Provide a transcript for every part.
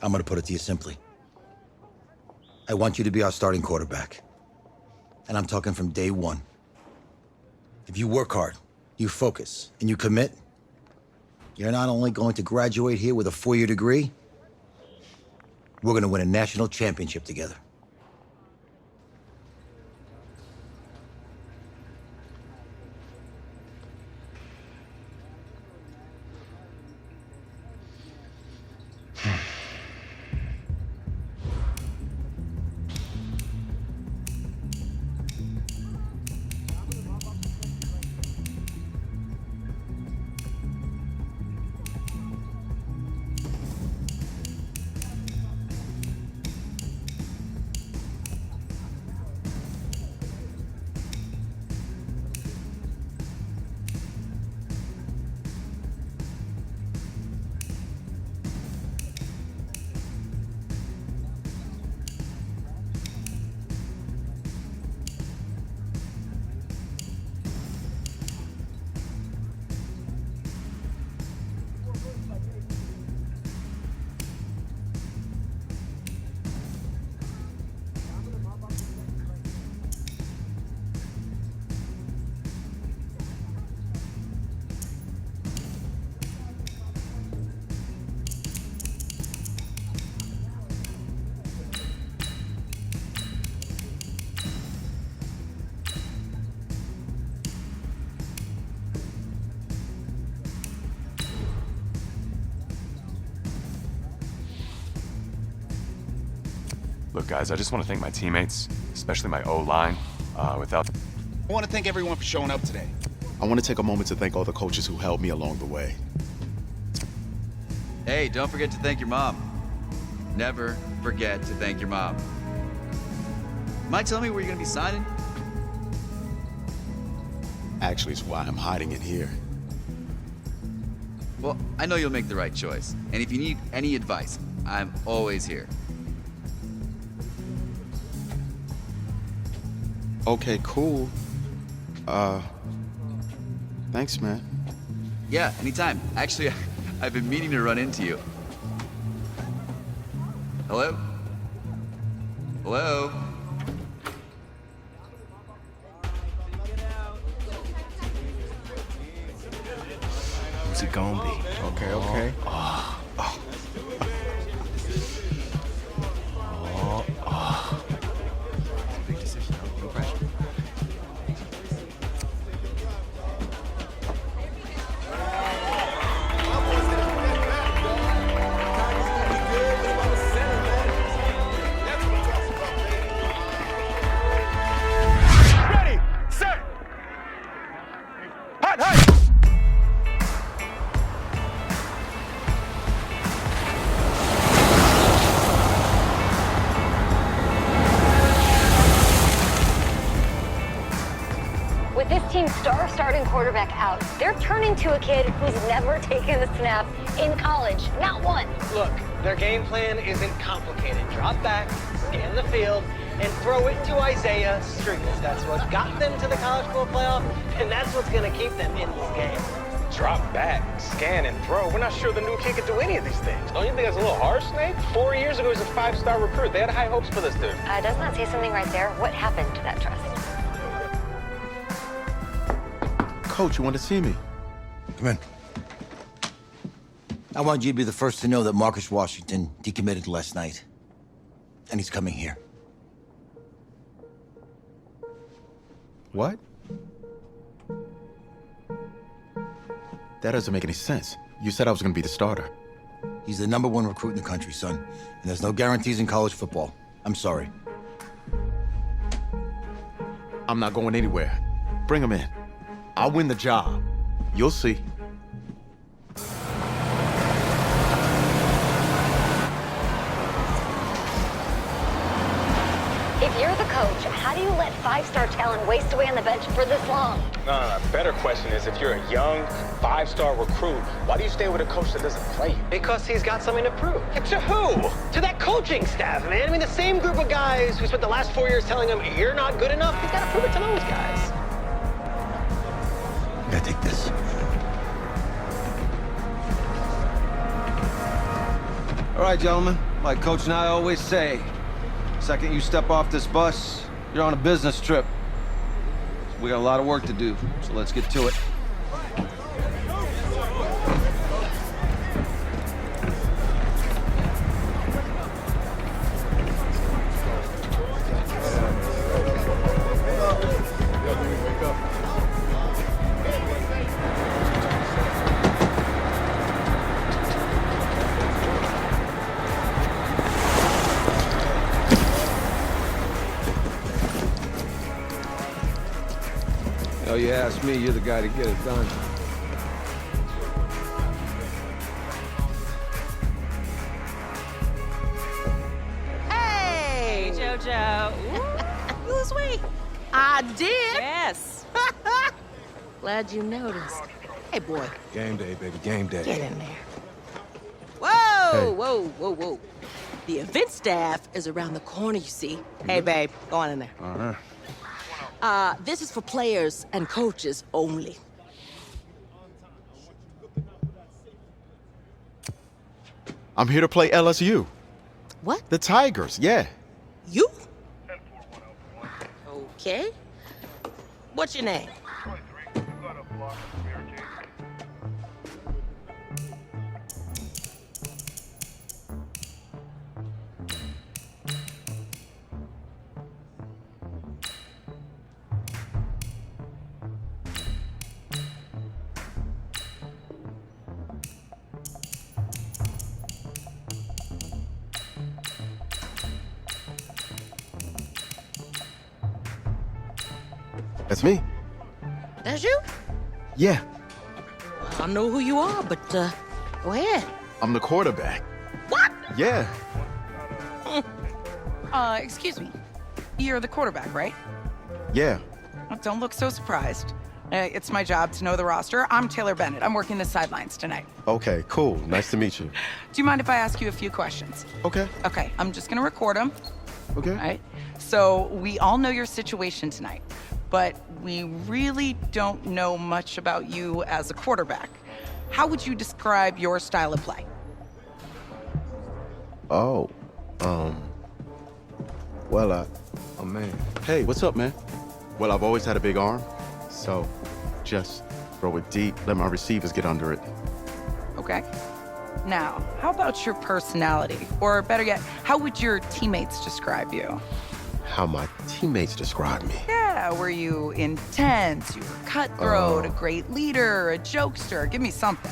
I'm gonna put it to you simply. I want you to be our starting quarterback. And I'm talking from day one. If you work hard, you focus, and you commit, you're not only going to graduate here with a 4-year degree, we're gonna win a national championship together. Look, guys, I just want to thank my teammates, especially my O-line. Without... I want to thank everyone for showing up today. I want to take a moment to thank all the coaches who helped me along the way. Hey, don't forget to thank your mom. Never forget to thank your mom. Mind telling me where you're gonna be signing? Actually, it's why I'm hiding it here. Well, I know you'll make the right choice. And if you need any advice, I'm always here. Okay, cool. Thanks, man. Yeah, anytime. Actually, I've been meaning to run into you. Hello? Hello? What's it gonna be? Okay. Big decision, no pressure. Ready, set, hot, hot. With this team's star starting quarterback out, they're turning to a kid who's never taken a snap in college. Not one. Look, their game plan isn't complicated. Drop back, scan the field, and throw it to Isaiah Streets. That's what got them to the college football playoff, and that's what's going to keep them in this game. Drop back, scan, and throw. We're not sure the new kid can do any of these things. Don't you think that's a little harsh, Nate? 4 years ago, he was a 5-star recruit. They had high hopes for this dude. Doesn't that say something right there? What happened to that trust? Coach, you want to see me? Come in. I want you to be the first to know that Marcus Washington decommitted last night. And he's coming here. What? That doesn't make any sense. You said I was going to be the starter. He's the #1 recruit in the country, son. And there's no guarantees in college football. I'm sorry. I'm not going anywhere. Bring him in. I'll win the job. You'll see. If you're the coach, how do you let 5-star talent waste away on the bench for this long? No. Better question is, if you're a young 5-star recruit, why do you stay with a coach that doesn't play you? Because he's got something to prove. To who? To that coaching staff, man. I mean, the same group of guys who spent the last 4 years telling him, you're not good enough, he's got to prove it to those guys. I gotta take this. All right, gentlemen. Like Coach and I always say, second you step off this bus, you're on a business trip. We got a lot of work to do, so let's get to it. Oh, you ask me, you're the guy to get it done. Hey, JoJo. Ooh, you lose weight. I did. Yes. Glad you noticed. Hey, boy. Game day, baby, game day. Get in there. Whoa, whoa, whoa, whoa. The event staff is around the corner, you see. Hey, babe, go on in there. Uh-huh. This is for players and coaches only. I'm here to play LSU. What? The Tigers, yeah. You? Okay. What's your name? That's me. That's you? Yeah, I don't know who you are, but go ahead. I'm the quarterback. What? Yeah. Excuse me. You're the quarterback, right? Yeah. Well, don't look so surprised. It's my job to know the roster. I'm Taylor Bennett. I'm working the sidelines tonight. Okay, cool. Nice to meet you. Do you mind if I ask you a few questions? Okay. Okay, I'm just gonna record them. Okay. All right? So we all know your situation tonight, but we really don't know much about you as a quarterback. How would you describe your style of play? Oh, well, oh man. Hey, what's up, man? Well, I've always had a big arm, so just throw it deep, let my receivers get under it. Okay. Now, how about your personality? Or better yet, how would your teammates describe you? How my teammates describe me. Yeah, were you intense? You were cutthroat, a great leader, a jokester? Give me something.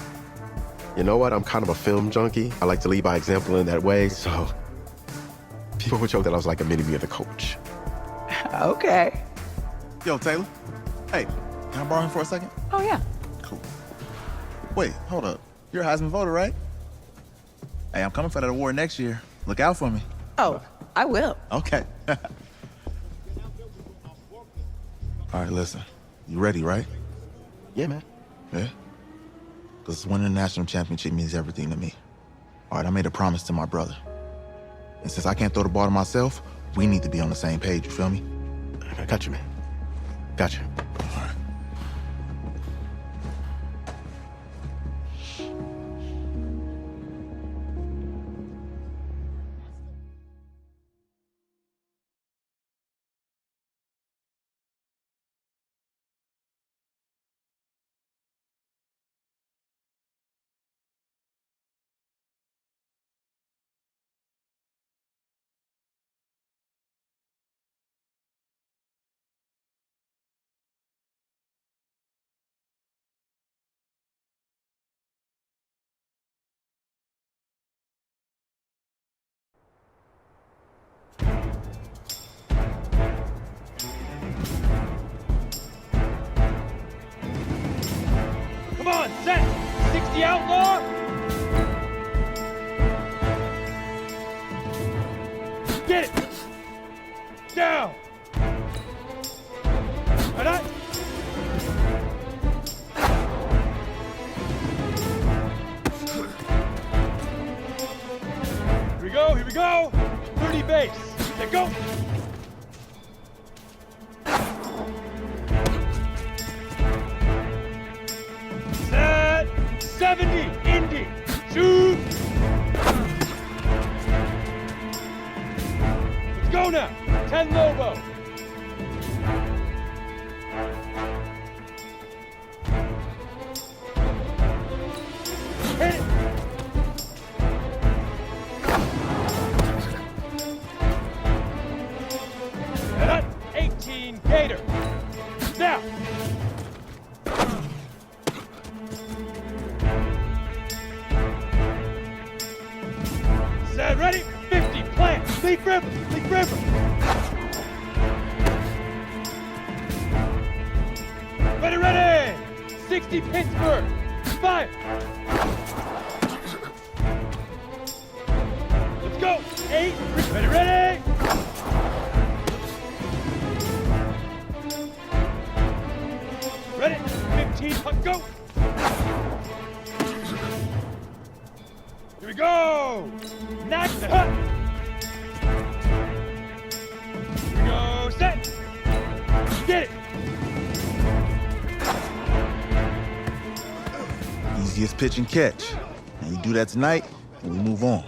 You know what? I'm kind of a film junkie. I like to lead by example in that way, so people would joke that I was like a mini-me of the coach. Okay. Yo, Taylor. Hey, can I borrow him for a second? Oh, yeah. Cool. Wait, hold up. You're a Heisman voter, right? Hey, I'm coming for that award next year. Look out for me. Oh, I will. Okay. All right, listen. You ready, right? Yeah, man. Yeah? Because winning the national championship means everything to me. All right, I made a promise to my brother. And since I can't throw the ball to myself, we need to be on the same page, you feel me? I got you, man. Got you. All right. Come on, set! 60 outlaw! Get it! Down! All right? Here we go! 30 base! Let go! Set! 70! Indy! Shoot! and Lobo. Hit it. Cut. 18 Gator. Now. Set, ready? 50, plant, leaf river, leaf river. Ready, ready! 60, Pittsburgh, fire! Let's go! 8, ready, ready! Ready, 15, hut, go! Here we go! Next, hut! Here we go, set! Get it! Easiest pitch and catch. And you do that tonight, and we move on.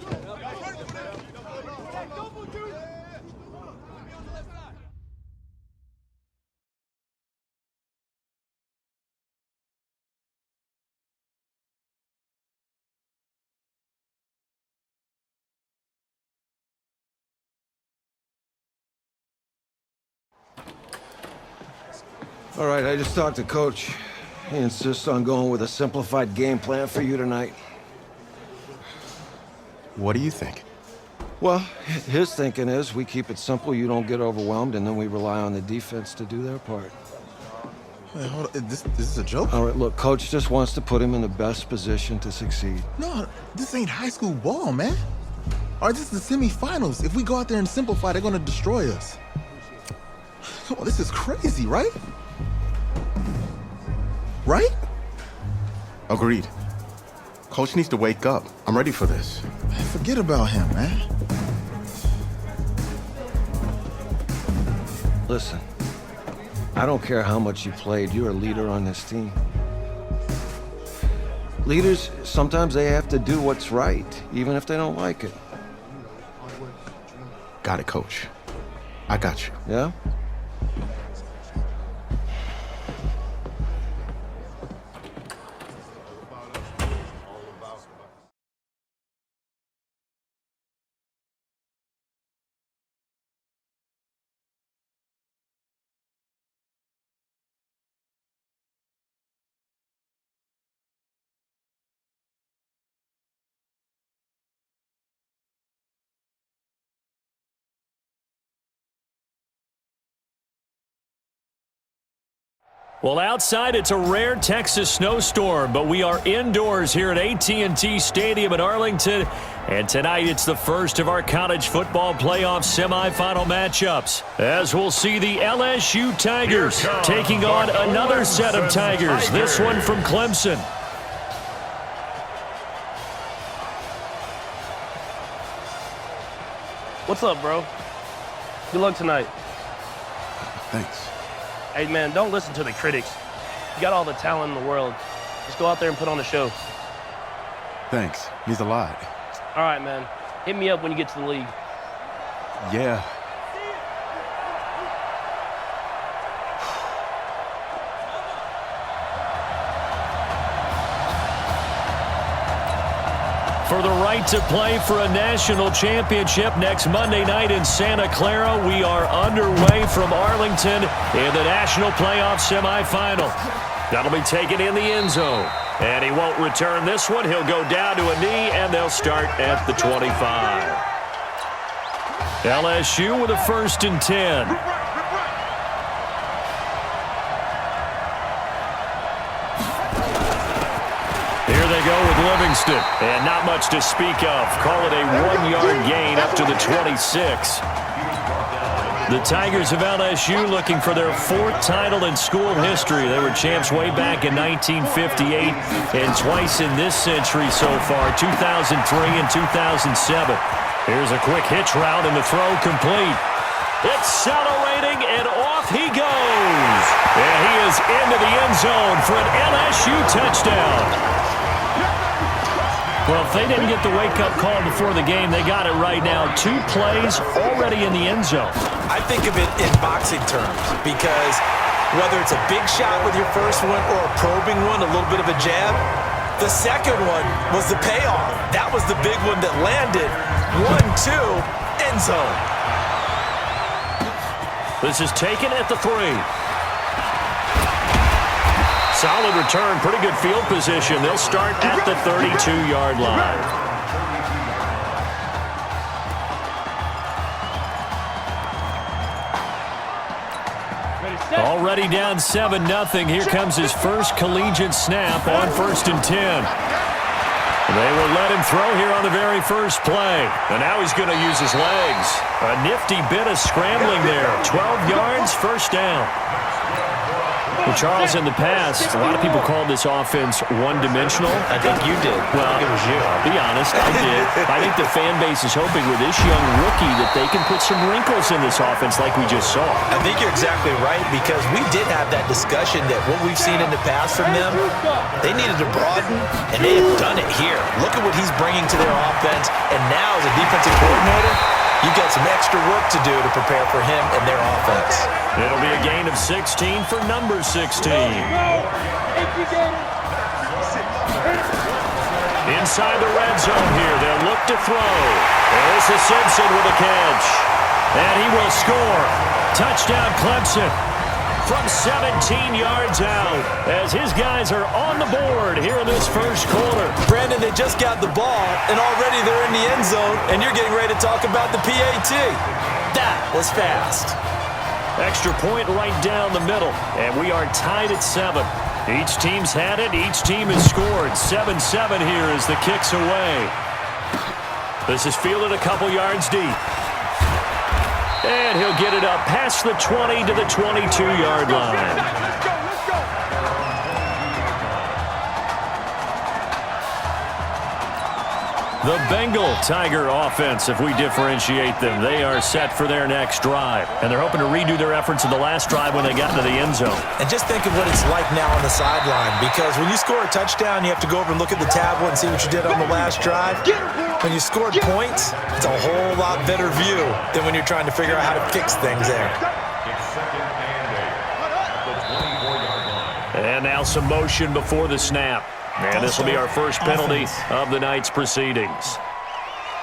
All right, I just talked to Coach. He insists on going with a simplified game plan for you tonight. What do you think? Well, his thinking is we keep it simple, you don't get overwhelmed, and then we rely on the defense to do their part. Wait, hold on. This is a joke? All right, look, Coach just wants to put him in the best position to succeed. No, this ain't high school ball, man. All right, this is the semifinals. If we go out there and simplify, they're gonna destroy us. Come on, this is crazy, right? Right? Agreed. Coach needs to wake up. I'm ready for this. Man, forget about him, man. Listen, I don't care how much you played, you're a leader on this team. Leaders, sometimes they have to do what's right, even if they don't like it. Got it, Coach. I got you. Yeah? Well, outside, it's a rare Texas snowstorm, but we are indoors here at AT&T Stadium in Arlington, and tonight it's the first of our college football playoff semifinal matchups, as we'll see the LSU Tigers taking on another set of Tigers, this one from Clemson. What's up, bro? Good luck tonight. Thanks. Hey, man, don't listen to the critics. You got all the talent in the world. Just go out there and put on a show. Thanks. Means a lot. All right, man. Hit me up when you get to the league. Yeah. For the right to play for a national championship next Monday night in Santa Clara, we are underway from Arlington in the national playoff semifinal. That'll be taken in the end zone. And he won't return this one. He'll go down to a knee, and they'll start at the 25. LSU with a 1st and 10. Here they go with Livingston, and not much to speak of. Call it a 1-yard gain up to the 26. The Tigers of LSU looking for their 4th title in school history. They were champs way back in 1958 and twice in this century so far, 2003 and 2007. Here's a quick hitch route, and the throw complete. Accelerating, and off he goes. And he is into the end zone for an LSU touchdown. Well, if they didn't get the wake-up call before the game, they got it right now. 2 plays already in the end zone. I think of it in boxing terms because whether it's a big shot with your first one or a probing one, a little bit of a jab, the second one was the payoff. That was the big one that landed. 1-2, end zone. This is taken at the 3. Solid return, pretty good field position. They'll start at the 32-yard line. Already down 7-0. Here comes his first collegiate snap on 1st and 10. They will let him throw here on the very first play. And now he's going to use his legs. A nifty bit of scrambling there. 12 yards, first down. Well, Charles, in the past, a lot of people called this offense one-dimensional. I think you did. Well, it was you. I'll be honest, I did. I think the fan base is hoping with this young rookie that they can put some wrinkles in this offense like we just saw. I think you're exactly right because we did have that discussion that what we've seen in the past from them, they needed to broaden, and they have done it here. Look at what he's bringing to their offense, and now as a defensive coordinator, you've got some extra work to do to prepare for him and their offense. It'll be a gain of 16 for number 16. Inside the red zone here, they'll look to throw. There's the Simpson with a catch. And he will score. Touchdown Clemson from 17 yards out as his guys are on the board here in this first quarter. Brandon, they just got the ball, and already they're in the end zone, and you're getting ready to talk about the PAT. That was fast. Extra point right down the middle, and we are tied at 7. Each team's had it. Each team has scored. 7-7 here as the kick's away. This is fielded a couple yards deep. And he'll get it up past the 20 to the 22-yard line. The Bengal Tiger offense, if we differentiate them, they are set for their next drive. And they're hoping to redo their efforts in the last drive when they got into the end zone. And just think of what it's like now on the sideline, because when you score a touchdown, you have to go over and look at the tablet and see what you did on the last drive. When you scored points, it's a whole lot better view than when you're trying to figure out how to fix things there. And now some motion before the snap. And this will be our first penalty of the night's proceedings.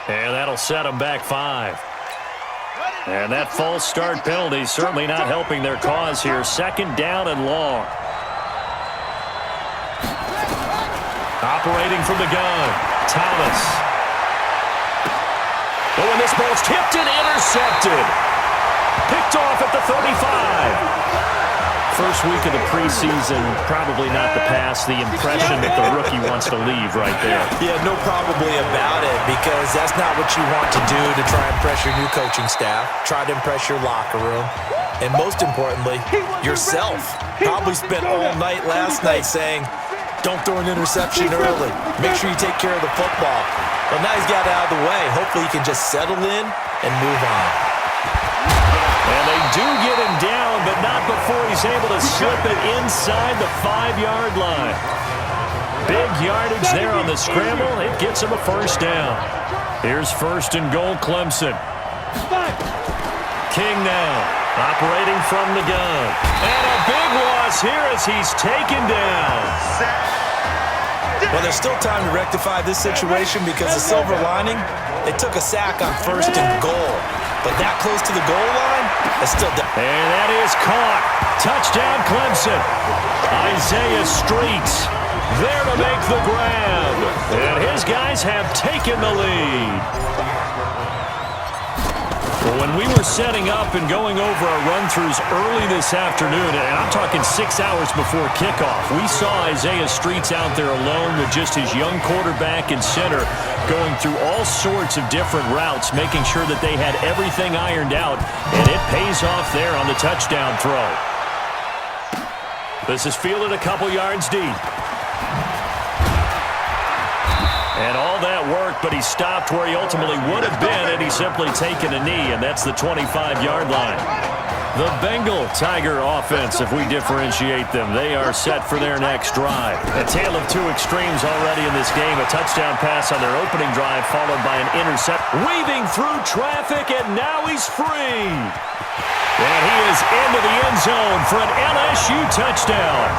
And that'll set them back 5. And that false start penalty certainly not helping their cause here. 2nd down and long. Operating from the gun, Thomas. Oh, and this ball's tipped and intercepted. Picked off at the 35. First week of the preseason, probably not the pass, the impression that the rookie wants to leave right there. Yeah, no probably about it, because that's not what you want to do to try and impress your new coaching staff, try to impress your locker room, and most importantly, yourself. Probably spent all night last night saying, don't throw an interception early. Make sure you take care of the football. Well, now he's got it out of the way. Hopefully he can just settle in and move on. And they do get him down, but not before he's able to slip it inside the 5-yard line. Big yardage there on the scramble. It gets him a first down. Here's 1st and goal, Clemson. King now, operating from the gun. And a big loss here as he's taken down. Well, there's still time to rectify this situation because the silver lining, they took a sack on 1st and goal. But that close to the goal line, it's still down. And that is caught. Touchdown, Clemson. Isaiah Streets there to make the grab. And his guys have taken the lead. Well, when we were setting up and going over our run-throughs early this afternoon, and I'm talking 6 hours before kickoff, we saw Isaiah Streets out there alone with just his young quarterback and center going through all sorts of different routes, making sure that they had everything ironed out, and it pays off there on the touchdown throw. This is fielded a couple yards deep. And all that work, but he stopped where he ultimately would have been had he simply taken a knee, and that's the 25-yard line. The Bengal Tiger offense, if we differentiate them, they are set for their next drive. A tale of two extremes already in this game. A touchdown pass on their opening drive, followed by an intercept. Weaving through traffic, and now he's free. And he is into the end zone for an LSU touchdown.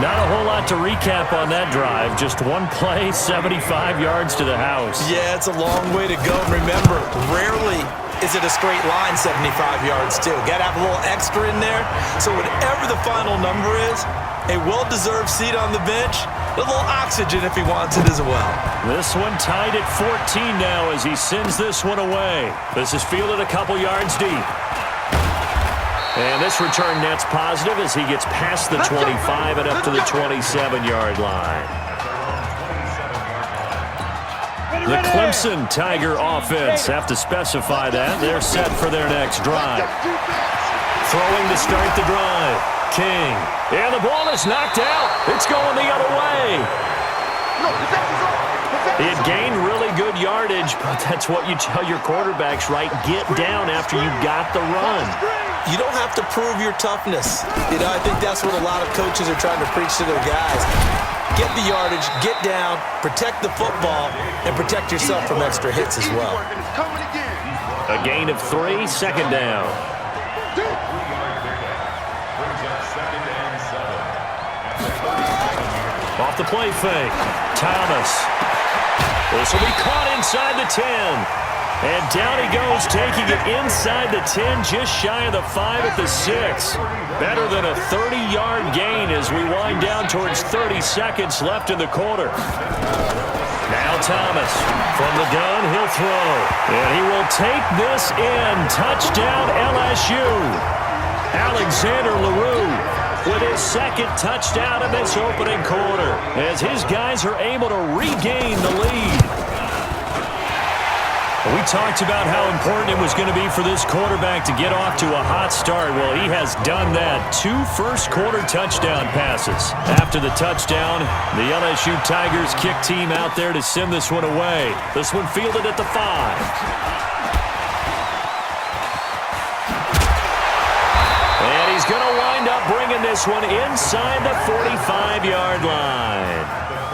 Not a whole lot to recap on that drive. Just one play, 75 yards to the house. Yeah, it's a long way to go. Remember, rarely is it a straight line 75 yards, too. Got to have a little extra in there. So whatever the final number is, a well-deserved seat on the bench, a little oxygen if he wants it as well. This one tied at 14 now as he sends this one away. This is fielded a couple yards deep. And this return net's positive as he gets past the 25 and up to the 27-yard line. The Clemson Tiger offense have to specify that. They're set for their next drive. Throwing to start the drive. King. And the ball is knocked out. It's going the other way. It gained really good yardage, but that's what you tell your quarterbacks, right? Get down after you got the run. You don't have to prove your toughness. You know, I think that's what a lot of coaches are trying to preach to their guys. Get the yardage, get down, protect the football, and protect yourself from extra hits as well. A gain of 3, second down. Off the play fake. Thomas. This will be caught inside the 10. And down he goes, taking it inside the 10, just shy of the 5 at the 6. Better than a 30-yard gain as we wind down towards 30 seconds left in the quarter. Now Thomas. From the gun, he'll throw. And he will take this in. Touchdown LSU. Alexander LaRue with his second touchdown in this opening quarter as his guys are able to regain the lead. We talked about how important it was going to be for this quarterback to get off to a hot start. Well, he has done that. 2 first-quarter touchdown passes. After the touchdown, the LSU Tigers kick team out there to send this one away. This one fielded at the 5. And he's going to wind up bringing this one inside the 45-yard line.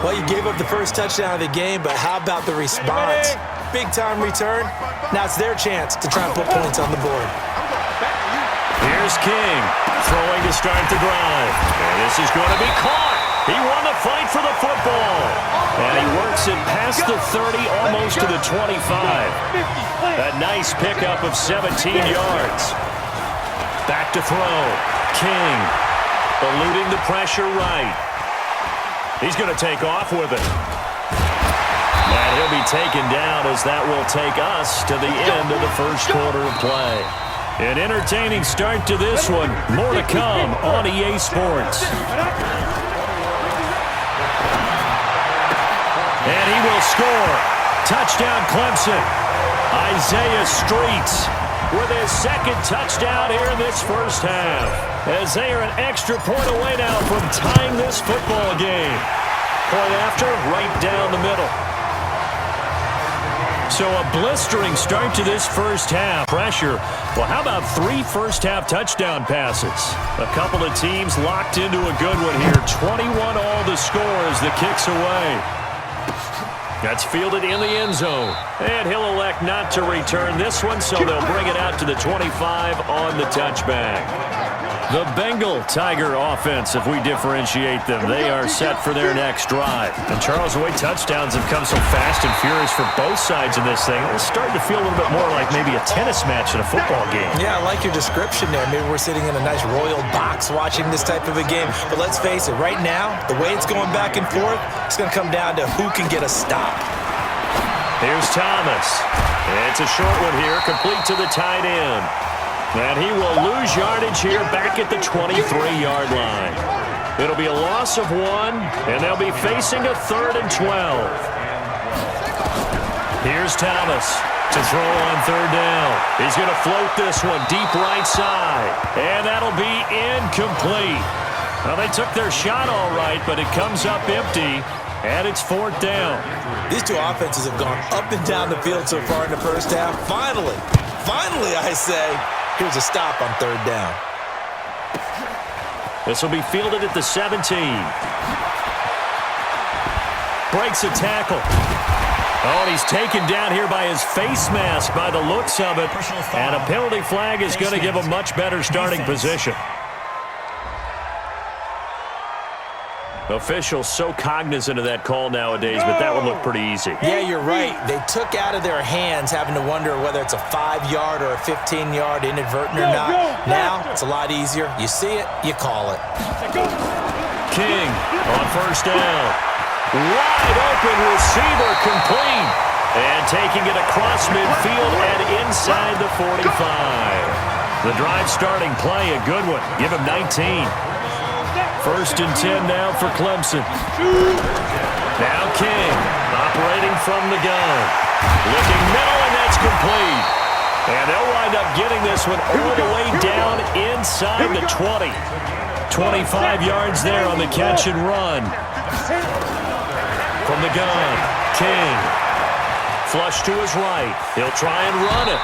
Well, you gave up the first touchdown of the game, but how about the response? Big-time return. Now it's their chance to try and put points on the board. Here's King, throwing to start the drive. And this is going to be caught. He won the fight for the football. And he works it past the 30, almost to the 25. A nice pickup of 17 yards. Back to throw. King, eluding the pressure right. He's going to take off with it. And he'll be taken down as that will take us to the end of the first quarter of play. An entertaining start to this one. More to come on EA Sports. And he will score. Touchdown Clemson. Isaiah Streets with his second touchdown here in this first half. As they are an extra point away now from tying this football game. Point after, right down the middle. So a blistering start to this first half. Pressure. Well, how about 3 first-half touchdown passes? A couple of teams locked into a good one here. 21 all the score as the kick's away. That's fielded in the end zone. And he'll elect not to return this one, so they'll bring it out to the 25 on the touchback. The Bengal Tiger offense, if we differentiate them, they are set for their next drive. And Charles, the way touchdowns have come so fast and furious for both sides of this thing, it's starting to feel a little bit more like maybe a tennis match in a football game. Yeah, I like your description there. Maybe we're sitting in a nice royal box watching this type of a game. But let's face it, right now, the way it's going back and forth, it's going to come down to who can get a stop. Here's Thomas. It's a short one here, complete to the tight end. And he will lose yardage here back at the 23-yard line. It'll be a loss of 1, and they'll be facing a 3rd and 12. Here's Thomas to throw on 3rd down. He's going to float this one deep right side, and that'll be incomplete. Well, they took their shot all right, but it comes up empty, and it's 4th down. These two offenses have gone up and down the field so far in the first half. Finally, Finally, I say. Here's a stop on third down. This will be fielded at the 17. Breaks a tackle. Oh, and he's taken down here by his face mask by the looks of it. And a penalty flag is going to give a much better starting position. Officials so cognizant of that call nowadays, but that would look pretty easy. Yeah, you're right. They took out of their hands having to wonder whether it's a 5-yard or a 15-yard inadvertent or not. Now, it's a lot easier. You see it, you call it. King on first down. Wide open receiver complete. And taking it across midfield and inside the 45. The drive starting play, a good one. Give him 19. First and 10 now for Clemson. Now King, operating from the gun. Looking middle, and that's complete. And they'll wind up getting this one all the way down inside the 20. 25 yards there on the catch and run. From the gun, King. Flush to his right. He'll try and run it.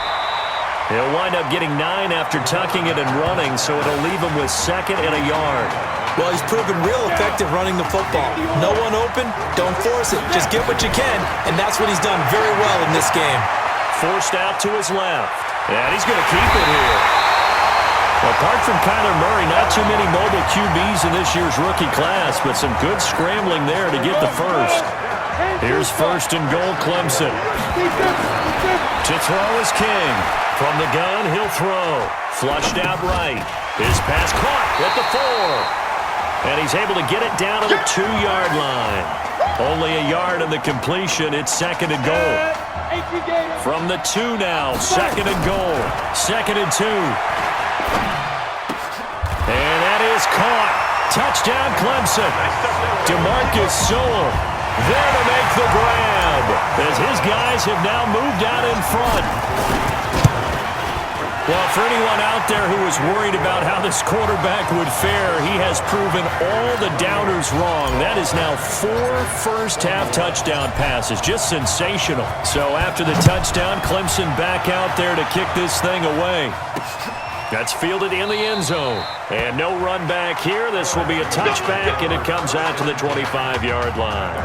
He'll wind up getting 9 after tucking it and running, so it'll leave him with 2nd and a yard. Well, he's proven real effective running the football. No one open, don't force it. Just get what you can, and that's what he's done very well in this game. Forced out to his left. And he's going to keep it here. Apart from Kyler Murray, not too many mobile QBs in this year's rookie class, but some good scrambling there to get the first. Here's first and goal, Clemson. To throw is King. From the gun, he'll throw. Flushed out right. His pass caught at the 4. And he's able to get it down to the 2-yard line. Only a yard in the completion. It's 2nd and goal. From the 2 now, 2nd and goal. 2nd and 2. And that is caught. Touchdown, Clemson. DeMarcus Sewell there to make the grab, as his guys have now moved out in front. Well, for anyone out there who was worried about how this quarterback would fare, he has proven all the doubters wrong. That is now 4 first-half touchdown passes. Just sensational. So after the touchdown, Clemson back out there to kick this thing away. That's fielded in the end zone. And no run back here. This will be a touchback, and it comes out to the 25-yard line.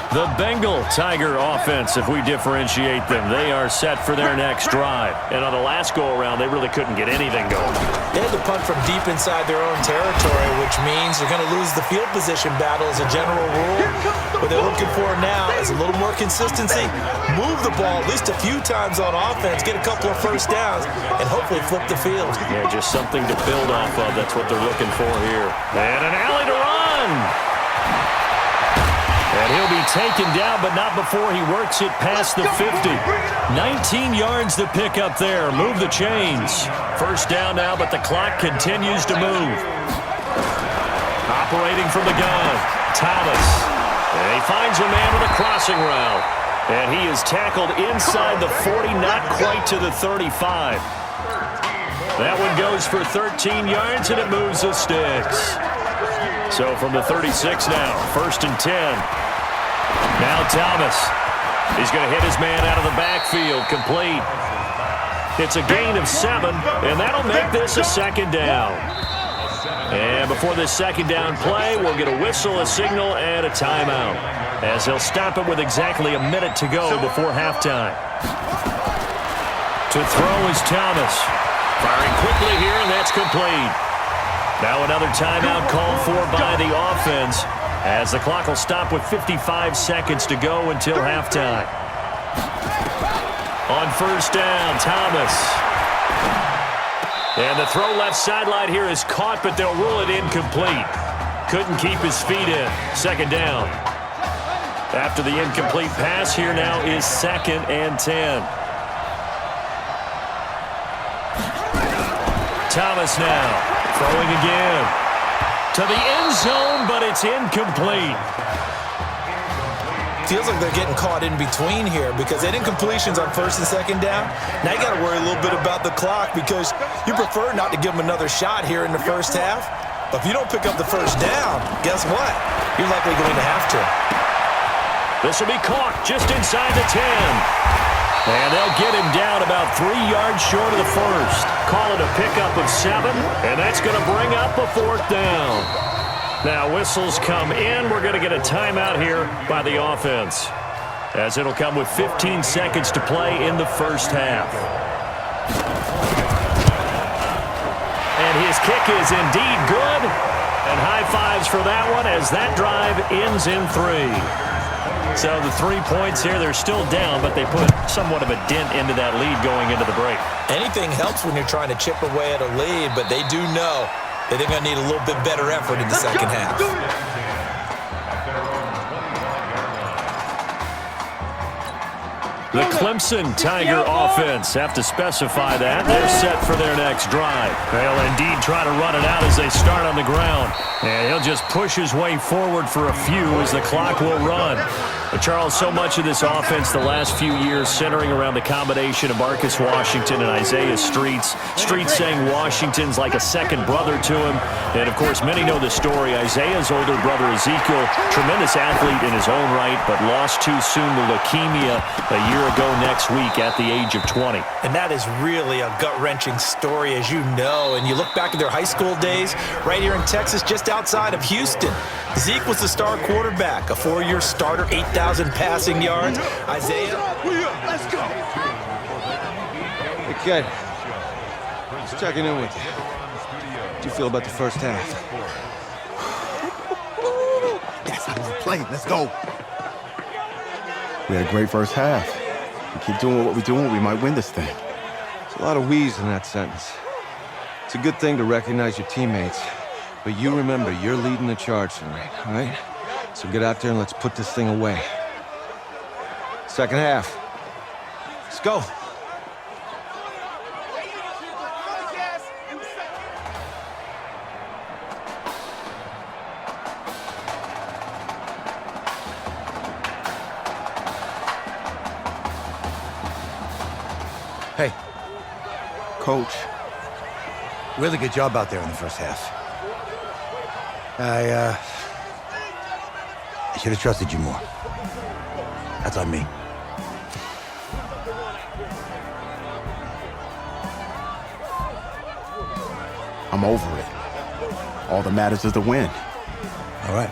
The Bengal Tiger offense, if we differentiate them, they are set for their next drive. And on the last go-around, they really couldn't get anything going. They had to punt from deep inside their own territory, which means they're going to lose the field position battle as a general rule. What they're looking for now is a little more consistency, move the ball at least a few times on offense, get a couple of first downs, and hopefully flip the field. Yeah, just something to build off of. That's what they're looking for here. And an alley to run. And he'll be taken down, but not before he works it past the 50. 19 yards to pick up there. Move the chains. First down now, but the clock continues to move. Operating from the gun, Thomas. And he finds a man with a crossing route. And he is tackled inside the 40, not quite to the 35. That one goes for 13 yards, and it moves the sticks. So from the 36 now, first and 10. Now Thomas. He's going to hit his man out of the backfield, complete. It's a gain of 7, and that'll make this a second down. And before this second down play, we'll get a whistle, a signal, and a timeout, as he'll stop it with exactly a minute to go before halftime. To throw is Thomas. Firing quickly here, and that's complete. Now another timeout called for by the offense, as the clock will stop with 55 seconds to go until halftime. On first down, Thomas. And the throw left sideline here is caught, but they'll rule it incomplete. Couldn't keep his feet in. Second down. After the incomplete pass, here now is 2nd and 10. Thomas now. Throwing again. To the end zone, but it's incomplete. Feels like they're getting caught in between here because they did incompletions on first and second down. Now you got to worry a little bit about the clock because you prefer not to give them another shot here in the first half. But if you don't pick up the first down, guess what? You're likely going to have to. This will be caught just inside the 10. And they'll get him down about 3 yards short of the first. Call it a pickup of 7, and that's going to bring up a 4th down. Now whistles come in. We're going to get a timeout here by the offense, as it'll come with 15 seconds to play in the first half. And his kick is indeed good. And high fives for that one as that drive ends in 3. So the 3 points here, they're still down, but they put somewhat of a dent into that lead going into the break. Anything helps when you're trying to chip away at a lead, but they do know that they're going to need a little bit better effort in the second half. The Clemson Tiger offense have to specify that. They're set for their next drive. They'll indeed try to run it out as they start on the ground. And he'll just push his way forward for a few as the clock will run. But Charles, so much of this offense the last few years centering around the combination of Marcus Washington and Isaiah Streets. Streets saying Washington's like a second brother to him. And, of course, many know the story. Isaiah's older brother, Ezekiel, tremendous athlete in his own right, but lost too soon to leukemia a year ago next week at the age of 20. And that is really a gut-wrenching story, as you know. And you look back at their high school days right here in Texas, just outside of Houston. Zeke was the star quarterback, a 4-year starter, 8,000 passing yards. Isaiah. Let's go. Hey, kid. Just checking in with you. How do you feel about the first half? That's how we play. Let's go. We had a great first half. We keep doing what we're doing, we might win this thing. There's a lot of we's in that sentence. It's a good thing to recognize your teammates, but you remember you're leading the charge tonight, all right? So get out there and let's put this thing away. Second half. Let's go. Hey. Coach. Really good job out there in the first half. I should have trusted you more. That's on me. I'm over it. All that matters is the win. All right.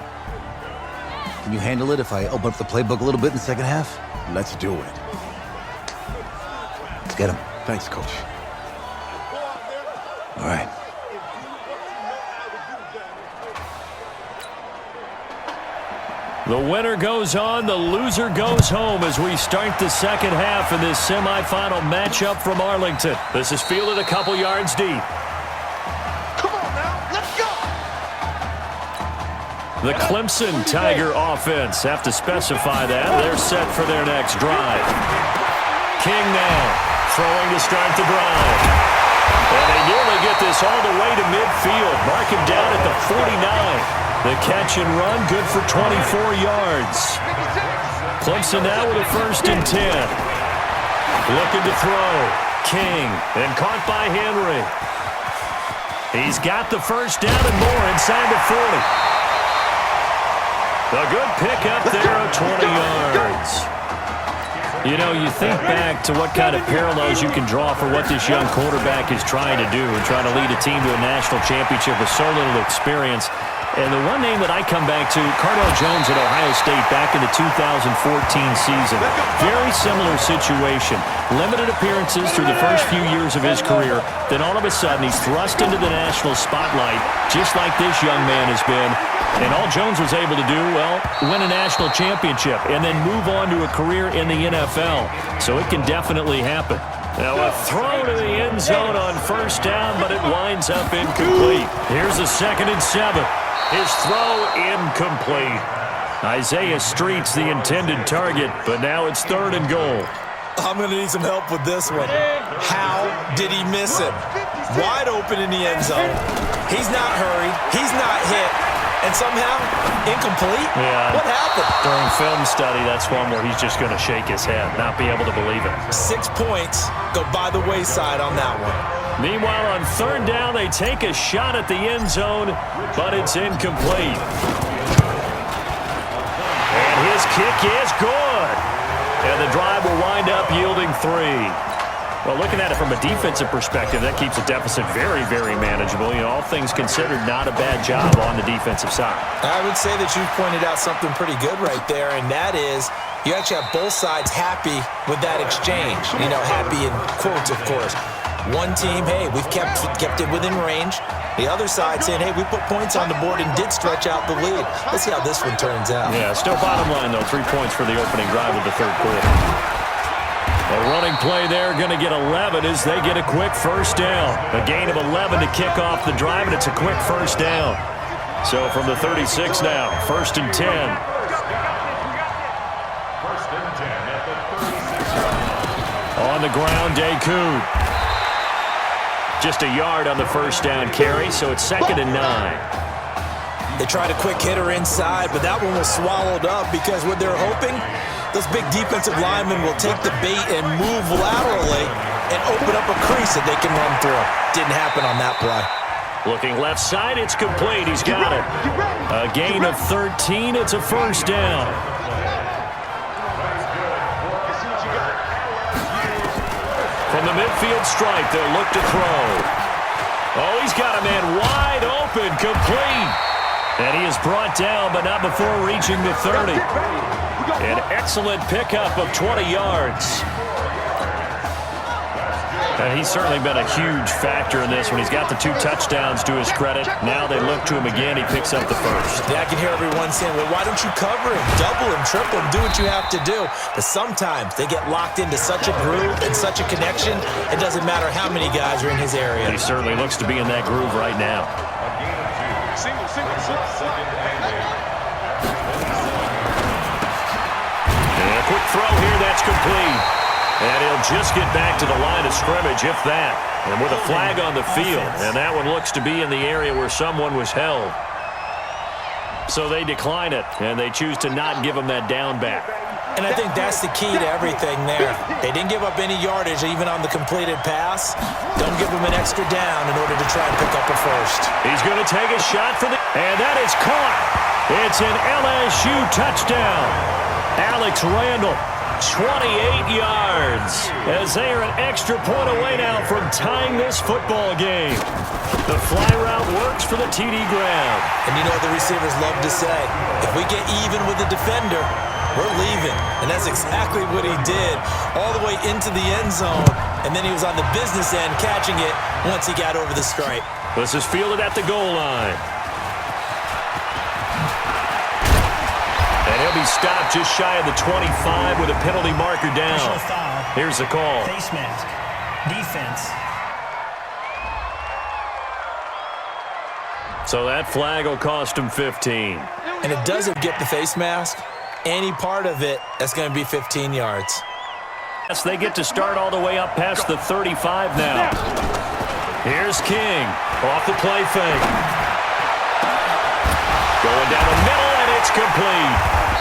Can you handle it if I open up the playbook a little bit in the second half? Let's do it. Let's get him. Thanks, Coach. All right. The winner goes on, the loser goes home as we start the second half in this semifinal matchup from Arlington. This is fielded a couple yards deep. Come on now, let's go! The Clemson Tiger offense have to specify that. They're set for their next drive. King now throwing to start the drive. And they nearly get this all the way to midfield. Mark him down at the 49. The catch and run, good for 24 yards. Clemson now with a 1st and 10. Looking to throw. King, and caught by Henry. He's got the first down and more inside the 40. A good pickup there of 20 yards. You know, you think back to what kind of parallels you can draw for what this young quarterback is trying to do and trying to lead a team to a national championship with so little experience. And the one name that I come back to, Cardell Jones at Ohio State back in the 2014 season. Very similar situation. Limited appearances through the first few years of his career. Then all of a sudden he's thrust into the national spotlight, just like this young man has been. And all Jones was able to do, well, win a national championship and then move on to a career in the NFL. So it can definitely happen. Now a throw to the end zone on 1st down, but it winds up incomplete. Here's a 2nd and 7. His throw incomplete. Isaiah Streets the intended target, but now it's 3rd and goal. I'm going to need some help with this one. How did he miss it? Wide open in the end zone. He's not hurried. He's not hit. And somehow, incomplete? Yeah. What happened? During film study, that's one where he's just going to shake his head, not be able to believe it. 6 points go by the wayside on that one. Meanwhile, on 3rd down, they take a shot at the end zone, but it's incomplete. And his kick is good. And the drive will wind up yielding 3. Well, looking at it from a defensive perspective, that keeps the deficit very, very manageable. You know, all things considered, not a bad job on the defensive side. I would say that you've pointed out something pretty good right there, and that is you actually have both sides happy with that exchange. You know, happy in quotes, of course. One team, hey, we've kept it within range. The other side saying, hey, we put points on the board and did stretch out the lead. Let's see how this one turns out. Yeah, still bottom line, though, 3 points for the opening drive of the third quarter. A running play there, going to get 11 as they get a quick first down. A gain of 11 to kick off the drive, and it's a quick first down. So from the 36 now, 1st and 10. On the ground, Deku. Just a yard on the first down carry, so it's 2nd and 9. They tried a quick hitter inside, but that one was swallowed up because what they're hoping, those big defensive linemen will take the bait and move laterally and open up a crease that they can run through. Didn't happen on that play. Looking left side, it's complete. He's got it. A gain of 13. It's a first down. From the midfield stripe, they'll look to throw. Oh, he's got a man wide open, complete. And he is brought down, but not before reaching the 30. An excellent pickup of 20 yards. And he's certainly been a huge factor in this when he's got the 2 touchdowns to his credit. Now they look to him again. He picks up the first. Yeah, I can hear everyone saying, well, why don't you cover him, double him, triple him, do what you have to do. But sometimes they get locked into such a groove and such a connection, it doesn't matter how many guys are in his area. He certainly looks to be in that groove right now. And a quick throw here, that's complete. And he'll just get back to the line of scrimmage, if that. And with a flag on the field. And that one looks to be in the area where someone was held. So they decline it, and they choose to not give him that down back. And I think that's the key to everything there. They didn't give up any yardage even on the completed pass. Don't give them an extra down in order to try and pick up a first. He's going to take a shot for the... And that is caught. It's an LSU touchdown. Alex Randall, 28 yards, as they are an extra point away now from tying this football game. The fly route works for the TD grab. And you know what the receivers love to say? If we get even with the defender, we're leaving. And that's exactly what he did, all the way into the end zone. And then he was on the business end catching it once he got over the stripe. This is fielded at the goal line. And he'll be stopped just shy of the 25 with a penalty marker down. Here's the call. Face mask. Defense. So that flag will cost him 15. And it doesn't get the face mask. Any part of it, that's going to be 15 yards. Yes, they get to start all the way up past the 35 now. Here's King off the play fake. Going down the middle, and it's complete.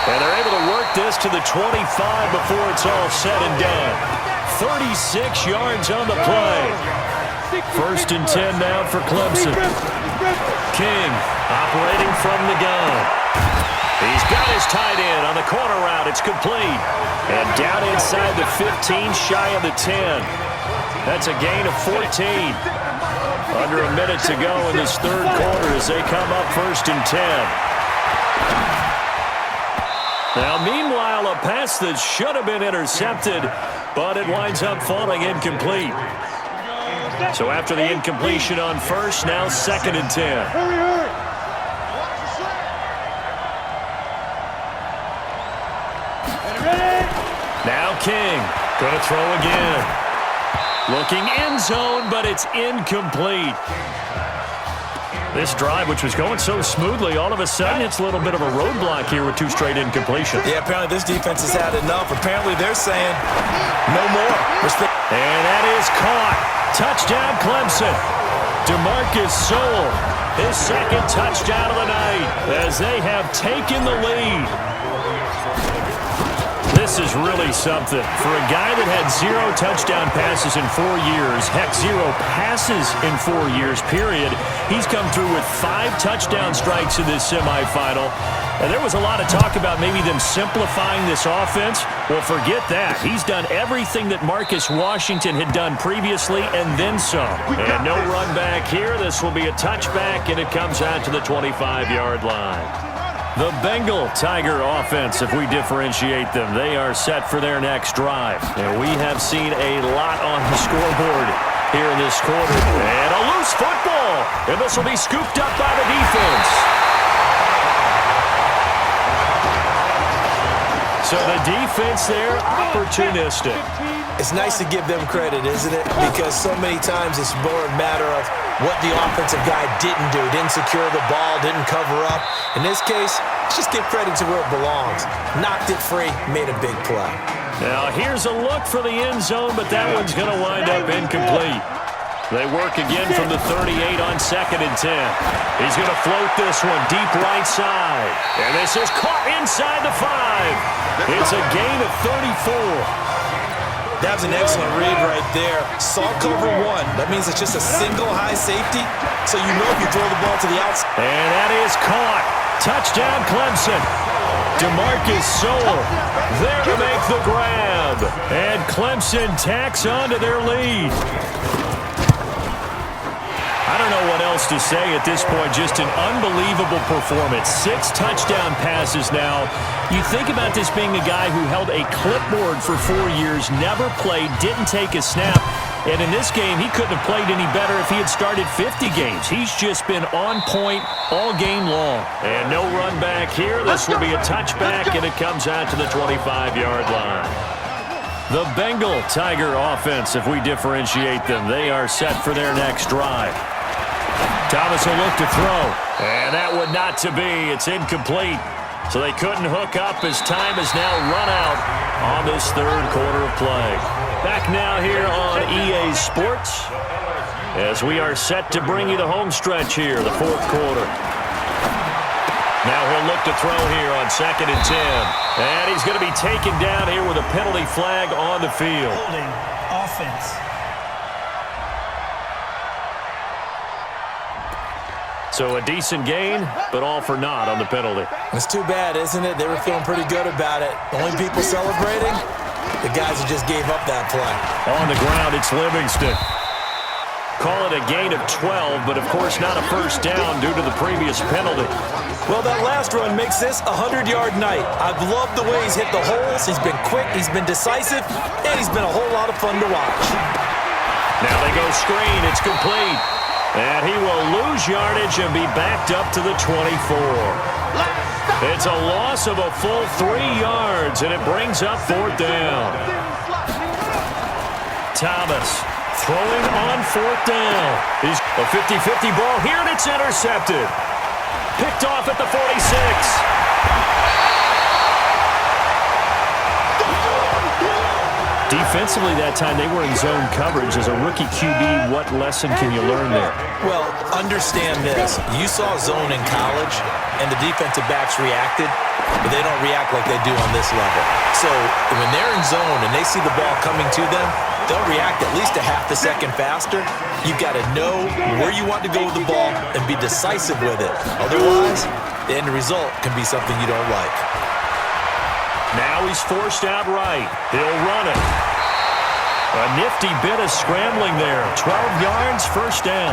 And they're able to work this to the 25 before it's all said and done. 36 yards on the play. 1st and 10 now for Clemson. King operating from the gun. He's got his tight end on the corner route. It's complete. And down inside the 15, shy of the 10. That's a gain of 14. Under a minute to go in this third quarter as they come up 1st and 10. Now, meanwhile, a pass that should have been intercepted, but it winds up falling incomplete. So after the incompletion on first, now 2nd and 10. Hurry. Now King, going to throw again. Looking end zone, but it's incomplete. This drive, which was going so smoothly, all of a sudden it's a little bit of a roadblock here with 2 straight incompletions. Yeah, apparently this defense has had enough. Apparently they're saying no more. And that is caught. Touchdown Clemson. DeMarcus Sowell, his 2nd touchdown of the night as they have taken the lead. This is really something. For a guy that had 0 touchdown passes in 4 years, heck, 0 passes in 4 years, period, he's come through with 5 touchdown strikes in this semifinal. And there was a lot of talk about maybe them simplifying this offense. Well, forget that. He's done everything that Marcus Washington had done previously and then some. And no run back here. This will be a touchback, and it comes out to the 25-yard line. The Bengal Tiger offense, if we differentiate them, they are set for their next drive. And we have seen a lot on the scoreboard here in this quarter. And a loose football. And this will be scooped up by the defense. So the defense there, opportunistic. It's nice to give them credit, isn't it? Because so many times it's more a matter of what the offensive guy didn't do. Didn't secure the ball, didn't cover up. In this case, let's just give credit to where it belongs. Knocked it free, made a big play. Now here's a look for the end zone, but that one's going to wind up incomplete. They work again from the 38 on 2nd and 10. He's going to float this one deep right side. And this is caught inside the 5. It's a gain of 34. That was an excellent read right there. Saw cover 1. That means it's just a single high safety. So you know if you throw the ball to the outside. And that is caught. Touchdown Clemson. DeMarcus Sowell there to make the grab. And Clemson tacks on to their lead. I don't know what else to say at this point. Just an unbelievable performance. 6 touchdown passes now. You think about this being a guy who held a clipboard for 4 years, never played, didn't take a snap. And in this game, he couldn't have played any better if he had started 50 games. He's just been on point all game long. And no run back here. This will be a touchback, and it comes out to the 25-yard line. The Bengal Tiger offense, if we differentiate them, they are set for their next drive. Thomas will look to throw, and that would not to be. It's incomplete, so they couldn't hook up as time has now run out on this third quarter of play. Back now here on EA Sports as we are set to bring you the home stretch here, the fourth quarter. Now he'll look to throw here on 2nd and 10, and he's going to be taken down here with a penalty flag on the field. Holding offense. So a decent gain, but all for naught on the penalty. It's too bad, isn't it? They were feeling pretty good about it. The only people celebrating, the guys who just gave up that play. On the ground, it's Livingston. Call it a gain of 12, but of course not a first down due to the previous penalty. Well, that last run makes this a 100-yard night. I've loved the way he's hit the holes. He's been quick, he's been decisive, and he's been a whole lot of fun to watch. Now they go screen. It's complete. And he will lose yardage and be backed up to the 24. It's a loss of a full 3 yards, and it brings up 4th down. Thomas throwing on 4th down. He's a 50-50 ball here, and it's intercepted. Picked off at the 46. Defensively that time, they were in zone coverage. As a rookie QB, what lesson can you learn there? Well, understand this. You saw zone in college, and the defensive backs reacted, but they don't react like they do on this level. So when they're in zone and they see the ball coming to them, they'll react at least a half a second faster. You've got to know where you want to go with the ball and be decisive with it. Otherwise, the end result can be something you don't like. Now he's forced out right. He'll run it. A nifty bit of scrambling there. 12 yards, first down.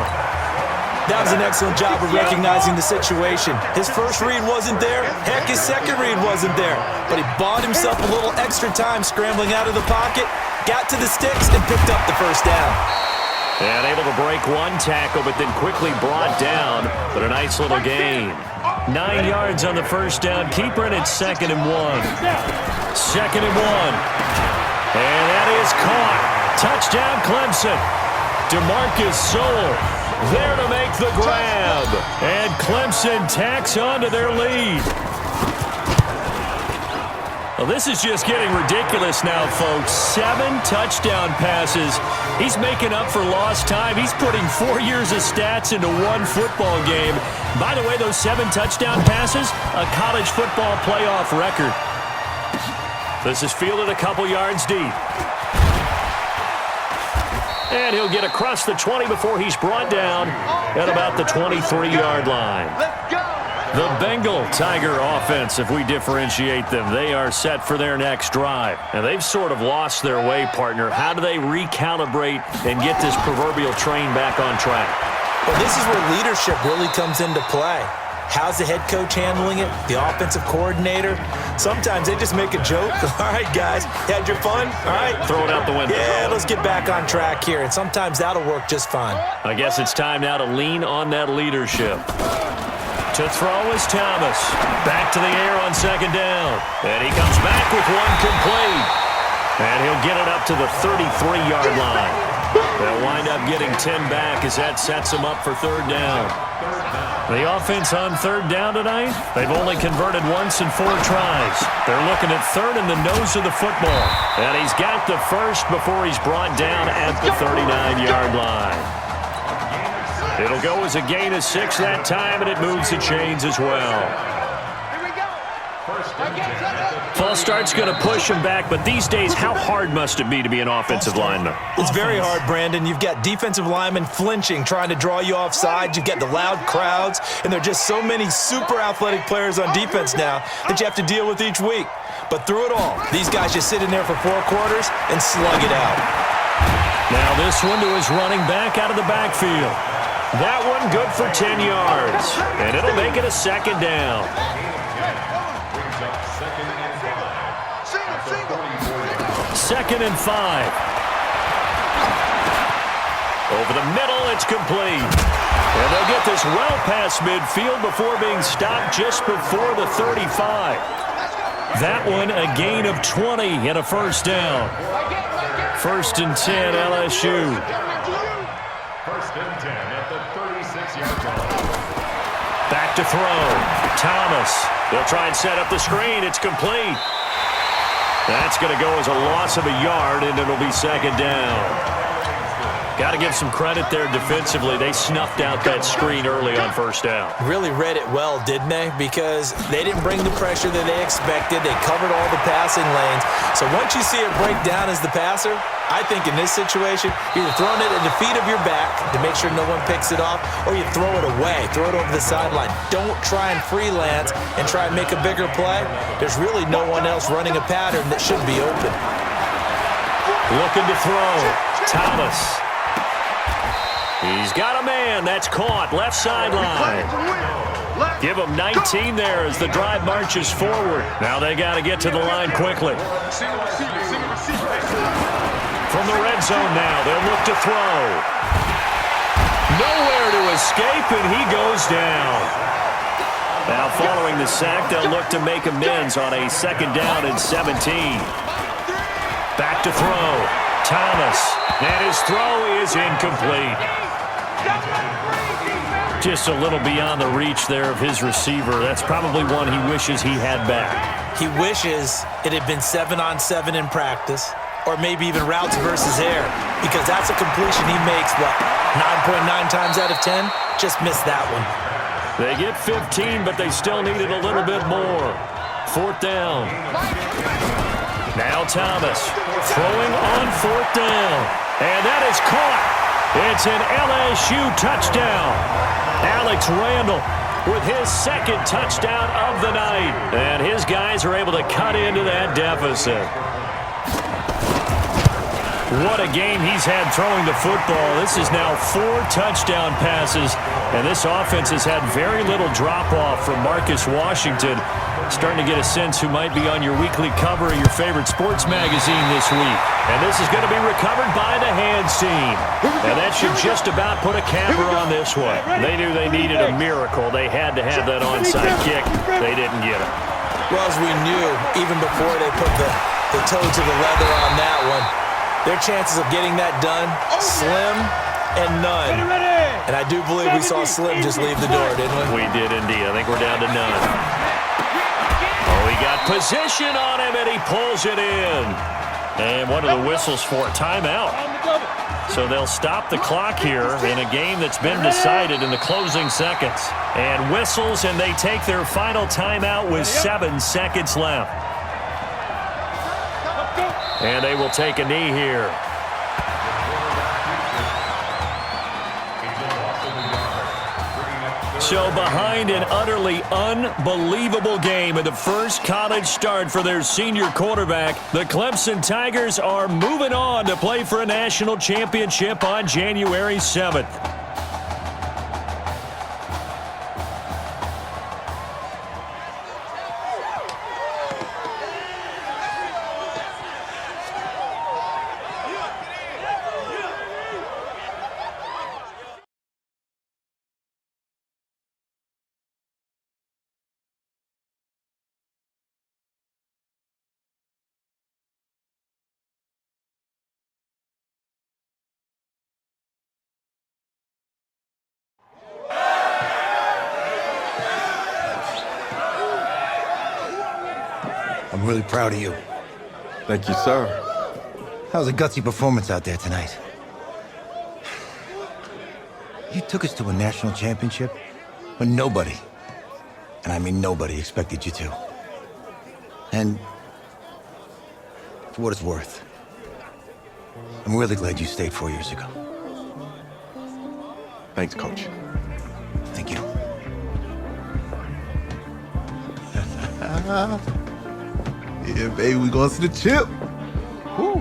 That was an excellent job of recognizing the situation. His first read wasn't there. Heck, his second read wasn't there. But he bought himself a little extra time scrambling out of the pocket, got to the sticks, and picked up the first down. And able to break one tackle, but then quickly brought down. But a nice little gain. 9 yards on the first down. Keeper it at 2nd and 1. 2nd and 1. And that is caught. Touchdown Clemson. DeMarcus Sowell there to make the grab. And Clemson tacks on to their lead. Well, this is just getting ridiculous now, folks. 7 touchdown passes. He's making up for lost time. He's putting 4 years of stats into one football game. By the way, those 7 touchdown passes, a college football playoff record. This is fielded a couple yards deep. And he'll get across the 20 before he's brought down at about the 23-yard line. The Bengal Tiger offense, if we differentiate them, they are set for their next drive. And they've sort of lost their way, partner. How do they recalibrate and get this proverbial train back on track? Well, this is where leadership really comes into play. How's the head coach handling it? The offensive coordinator? Sometimes they just make a joke. All right, guys, had your fun? All right. Throw it out the window. Yeah, let's get back on track here. And sometimes that'll work just fine. I guess it's time now to lean on that leadership. To throw is Thomas. Back to the air on second down. And he comes back with one complete. And he'll get it up to the 33-yard line. They'll wind up getting 10 back as that sets them up for third down. The offense on third down tonight, they've only converted once in 4 tries. They're looking at third in the nose of the football. And he's got the first before he's brought down at the 39-yard line. It'll go as a gain of 6 that time, and it moves the chains as well. False start's going to push him back, but these days, how hard must it be to be an offensive lineman? It's very hard, Brandon. You've got defensive linemen flinching, trying to draw you off sides. You've got the loud crowds, and there are just so many super athletic players on defense now that you have to deal with each week. But through it all, these guys just sit in there for 4 quarters and slug it out. Now this one to his running back out of the backfield. That one good for 10 yards, and it'll make it a second down. Second and 5. Over the middle, it's complete. And they'll get this well past midfield before being stopped just before the 35. That one, a gain of 20 and a first down. First and 10, LSU. First and 10 at the 36-yard line. Back to throw. Thomas. They'll try and set up the screen. It's complete. That's going to go as a loss of a yard, and it'll be second down. Got to give some credit there defensively. They snuffed out that screen early on first down. Really read it well, didn't they? Because they didn't bring the pressure that they expected. They covered all the passing lanes. So once you see it break down as the passer, I think in this situation, you're throwing it at the feet of your back to make sure no one picks it off, or you throw it away, throw it over the sideline. Don't try and freelance and try and make a bigger play. There's really no one else running a pattern that should be open. Looking to throw. Thomas. He's got a man. That's caught. Left sideline. Give him 19 there as the drive marches forward. Now they got to get to the line quickly. From the red zone now, they'll look to throw. Nowhere to escape, and he goes down. Now following the sack, they'll look to make amends on a second down and 17. Back to throw. Thomas. And his throw is incomplete. Just a little beyond the reach there of his receiver. That's probably one he wishes he had back. He wishes it had been 7-on-7 in practice, or maybe even routes versus air, because that's a completion he makes, what, 9.9 times out of 10? Just missed that one. They get 15, but they still needed a little bit more. Fourth down. Now Thomas throwing on fourth down. And that is caught. It's an LSU touchdown. Alex Randall with his second touchdown of the night. And his guys are able to cut into that deficit. What a game he's had throwing the football. This is now 4 touchdown passes. And this offense has had very little drop-off from Marcus Washington. Starting to get a sense who might be on your weekly cover of your favorite sports magazine this week. And this is going to be recovered by the hands team. And that should just about put a capper on this one. They knew they needed a miracle. They had to have that onside kick. They didn't get it. Well, as we knew, even before they put the toe to the leather on that one, their chances of getting that done, slim and none. And I do believe we saw Slim just leave the door, didn't we? We did indeed. I think we're down to none. Oh, he got position on him, and he pulls it in. And what are the whistles for? Timeout. So they'll stop the clock here in a game that's been decided in the closing seconds. And whistles, and they take their final timeout with 7 seconds left. And they will take a knee here. So behind an utterly unbelievable game in the first college start for their senior quarterback, the Clemson Tigers are moving on to play for a national championship on January 7th. I'm really proud of you. Thank you, sir. That was a gutsy performance out there tonight. You took us to a national championship when nobody, and I mean nobody, expected you to. And for what it's worth, I'm really glad you stayed 4 years ago. Thanks, Coach. Thank you. Yeah, baby, we going to the chip. Woo.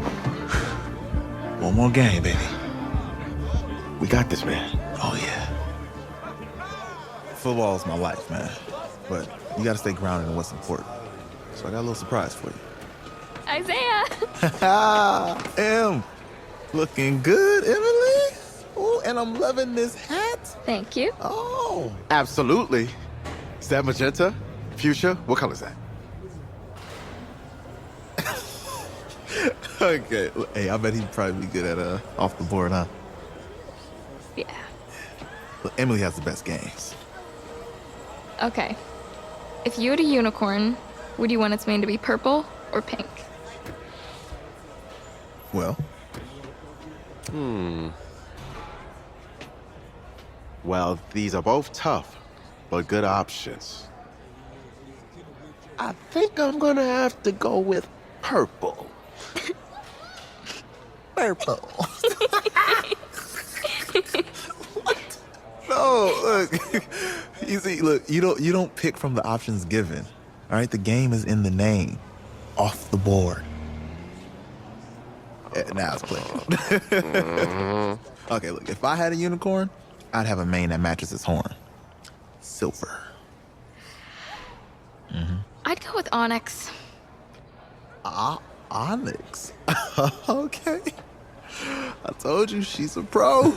One more game, baby. We got this, man. Oh, yeah. Football is my life, man. But you got to stay grounded in what's important. So I got a little surprise for you. Isaiah! Looking good, Emily. Oh, and I'm loving this hat. Thank you. Oh. Absolutely. Is that magenta? Fuchsia? What color is that? Okay. Hey, I bet he'd probably be good at off the board, huh? Yeah. Look, Emily has the best games. Okay. If you had a unicorn, would you want its mane to be purple or pink? Well. Well, these are both tough, but good options. I think I'm gonna have to go with purple. Purple. No, look. You see, look, you don't pick from the options given. All right, the game is in the name. Off the board. Now it's playing. Okay, look, if I had a unicorn, I'd have a mane that matches its horn. Silver. I'd go with onyx. Onyx. Okay. I told you she's a pro.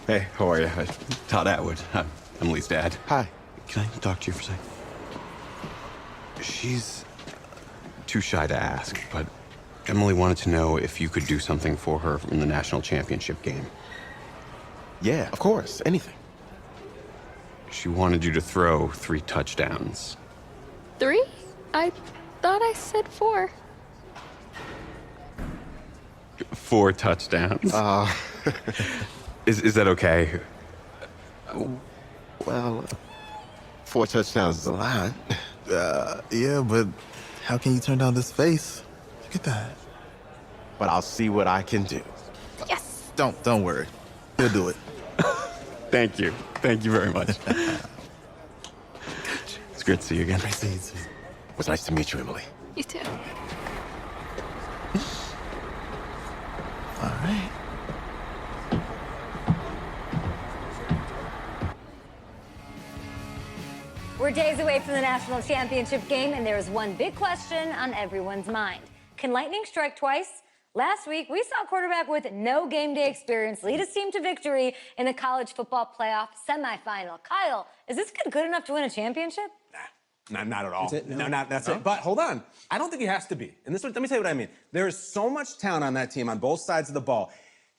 Hey, how are you? Todd Atwood. I'm Emily's dad. Hi. Can I talk to you for a second? She's too shy to ask, but Emily wanted to know if you could do something for her in the national championship game. Yeah, of course. Anything. She wanted you to throw 3 touchdowns. 3? I thought I said 4. 4 touchdowns. Is that okay? Well, 4 touchdowns is a lot. Yeah, but how can you turn down this face? Look at that. But I'll see what I can do. Yes. Don't worry. He'll do it. Thank you. Thank you very much. It's great to see you again. Great to see you too. It was nice to meet you, Emily. You too. All right. We're days away from the national championship game, and there is one big question on everyone's mind. Can lightning strike twice? Last week, we saw a quarterback with no game day experience lead his team to victory in the college football playoff semifinal. Kyle, is this kid good enough to win a championship? Not at all. That's it? No, that's it. But hold on. I don't think he has to be. And let me tell you what I mean. There is so much talent on that team on both sides of the ball.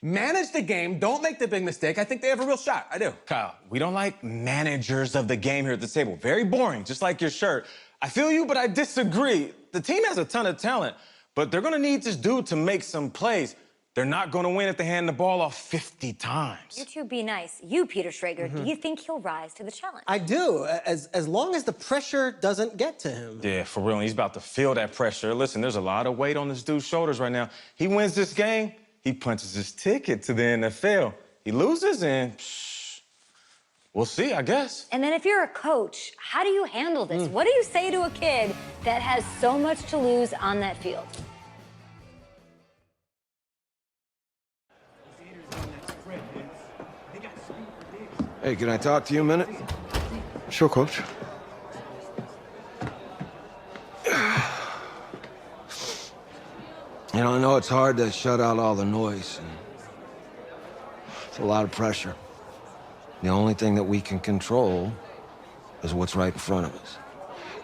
Manage the game. Don't make the big mistake. I think they have a real shot. I do. Kyle, we don't like managers of the game here at the table. Very boring, just like your shirt. I feel you, but I disagree. The team has a ton of talent, but they're going to need this dude to make some plays. They're not going to win if they hand the ball off 50 times. You two be nice. You, Peter Schrager, do you think he'll rise to the challenge? I do, as long as the pressure doesn't get to him. Yeah, for real. He's about to feel that pressure. Listen, there's a lot of weight on this dude's shoulders right now. He wins this game, he punches his ticket to the NFL. He loses and, We'll see, I guess. And then if you're a coach, how do you handle this? What do you say to a kid that has so much to lose on that field? Hey, can I talk to you a minute? Sure, Coach. You know, I know it's hard to shut out all the noise. And it's a lot of pressure. The only thing that we can control is what's right in front of us.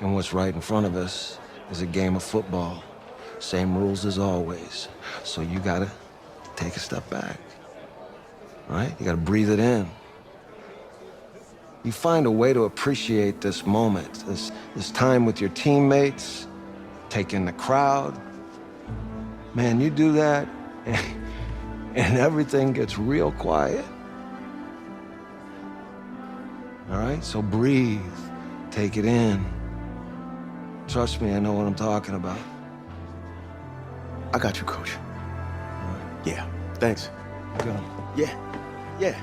And what's right in front of us is a game of football. Same rules as always. So you gotta take a step back. All right? You gotta breathe it in. You find a way to appreciate this moment, this time with your teammates, take in the crowd. Man, you do that, and everything gets real quiet. All right, so breathe, take it in. Trust me, I know what I'm talking about. I got you, Coach. Yeah, thanks. Good. Yeah.